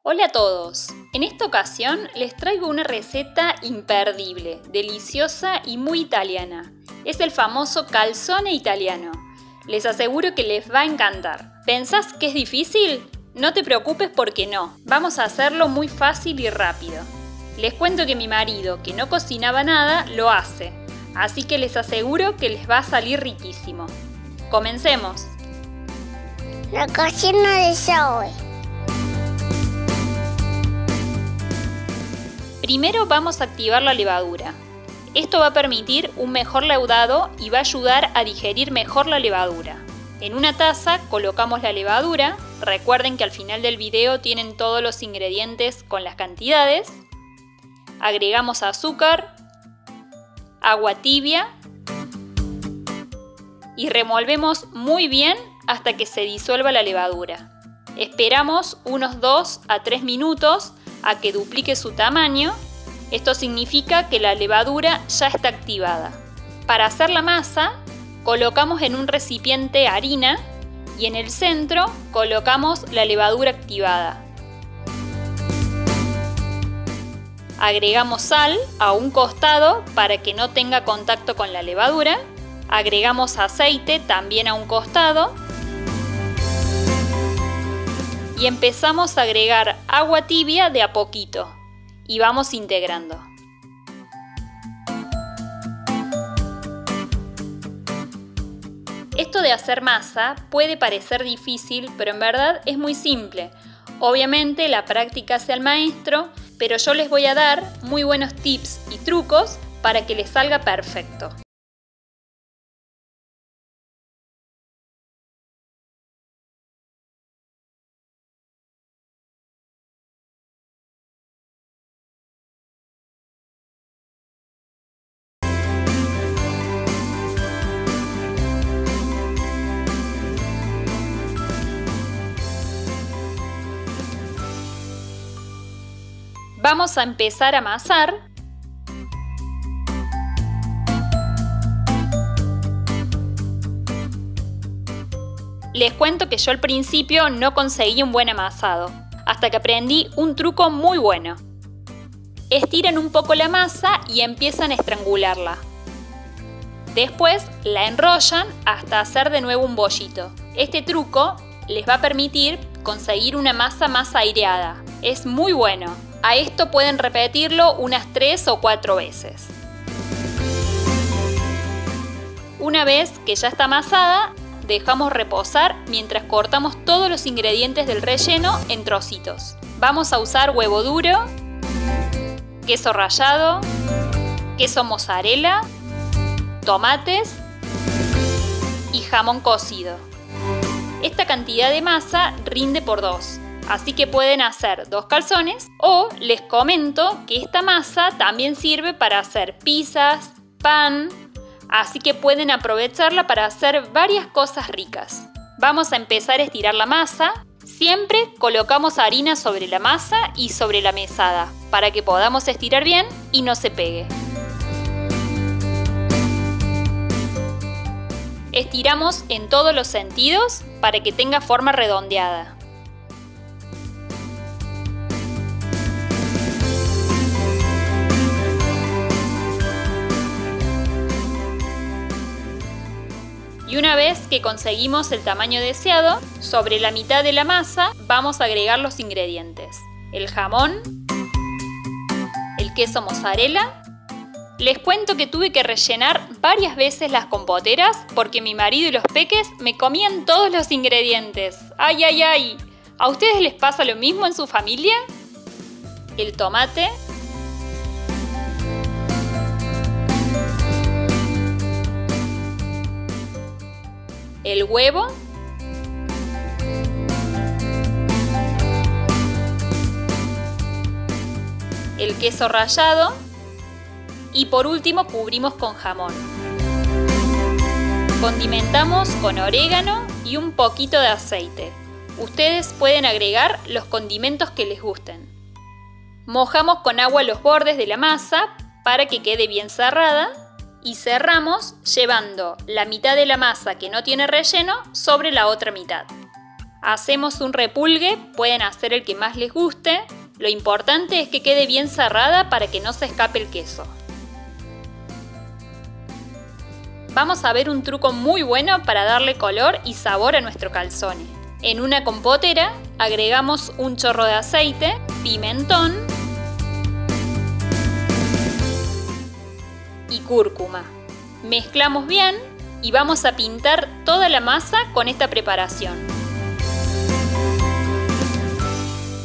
Hola a todos, en esta ocasión les traigo una receta imperdible, deliciosa y muy italiana. Es el famoso calzone italiano. Les aseguro que les va a encantar. ¿Pensás que es difícil? No te preocupes porque no, vamos a hacerlo muy fácil y rápido. Les cuento que mi marido, que no cocinaba nada, lo hace, así que les aseguro que les va a salir riquísimo. ¡Comencemos! La cocina de Zoe. Primero vamos a activar la levadura. Esto va a permitir un mejor leudado y va a ayudar a digerir mejor la levadura. En una taza colocamos la levadura. Recuerden que al final del video tienen todos los ingredientes con las cantidades. Agregamos azúcar, agua tibia y revolvemos muy bien hasta que se disuelva la levadura. Esperamos unos 2 a 3 minutos a que duplique su tamaño. Esto significa que la levadura ya está activada. Para hacer la masa, colocamos en un recipiente harina y en el centro colocamos la levadura activada. Agregamos sal a un costado para que no tenga contacto con la levadura. Agregamos aceite también a un costado. Y empezamos a agregar agua tibia de a poquito y vamos integrando. Esto de hacer masa puede parecer difícil, pero en verdad es muy simple. Obviamente la práctica hace al maestro, pero yo les voy a dar muy buenos tips y trucos para que les salga perfecto. Vamos a empezar a amasar. Les cuento que yo al principio no conseguí un buen amasado, hasta que aprendí un truco muy bueno. Estiran un poco la masa y empiezan a estrangularla. Después la enrollan hasta hacer de nuevo un bollito. Este truco les va a permitir conseguir una masa más aireada. Es muy bueno. A esto pueden repetirlo unas 3 o 4 veces. Una vez que ya está amasada, dejamos reposar mientras cortamos todos los ingredientes del relleno en trocitos. Vamos a usar huevo duro, queso rallado, queso mozzarella, tomates y jamón cocido. Esta cantidad de masa rinde por 2. Así que pueden hacer 2 calzones o les comento que esta masa también sirve para hacer pizzas, pan, así que pueden aprovecharla para hacer varias cosas ricas. Vamos a empezar a estirar la masa. Siempre colocamos harina sobre la masa y sobre la mesada para que podamos estirar bien y no se pegue. Estiramos en todos los sentidos para que tenga forma redondeada. Y una vez que conseguimos el tamaño deseado, sobre la mitad de la masa vamos a agregar los ingredientes. El jamón, el queso mozzarella. Les cuento que tuve que rellenar varias veces las compoteras porque mi marido y los peques me comían todos los ingredientes. ¡Ay, ay, ay! ¿A ustedes les pasa lo mismo en su familia? El tomate. El huevo, el queso rallado y por último cubrimos con jamón. Condimentamos con orégano y un poquito de aceite. Ustedes pueden agregar los condimentos que les gusten. Mojamos con agua los bordes de la masa para que quede bien cerrada. Y cerramos llevando la mitad de la masa que no tiene relleno sobre la otra mitad. Hacemos un repulgue, pueden hacer el que más les guste. Lo importante es que quede bien cerrada para que no se escape el queso. Vamos a ver un truco muy bueno para darle color y sabor a nuestro calzone. En una compotera agregamos un chorro de aceite, pimentón y cúrcuma. Mezclamos bien y vamos a pintar toda la masa con esta preparación.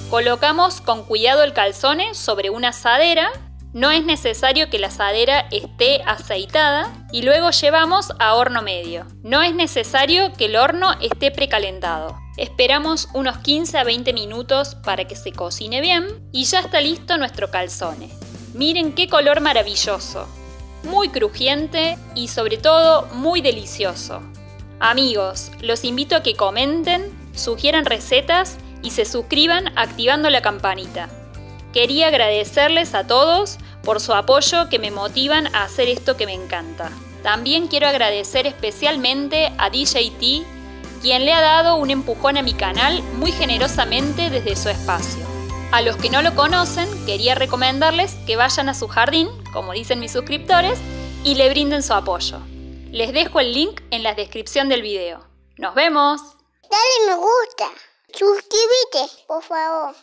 Colocamos con cuidado el calzone sobre una asadera. No es necesario que la asadera esté aceitada y luego llevamos a horno medio. No es necesario que el horno esté precalentado. Esperamos unos 15 a 20 minutos para que se cocine bien y ya está listo nuestro calzone. Miren qué color maravilloso, muy crujiente y sobre todo muy delicioso. Amigos, los invito a que comenten, sugieran recetas y se suscriban activando la campanita. Quería agradecerles a todos por su apoyo que me motivan a hacer esto que me encanta. También quiero agradecer especialmente a DJT, quien le ha dado un empujón a mi canal muy generosamente desde su espacio. A los que no lo conocen, quería recomendarles que vayan a su jardín, como dicen mis suscriptores, y le brinden su apoyo. Les dejo el link en la descripción del video. ¡Nos vemos! Dale me gusta. Suscríbete, por favor.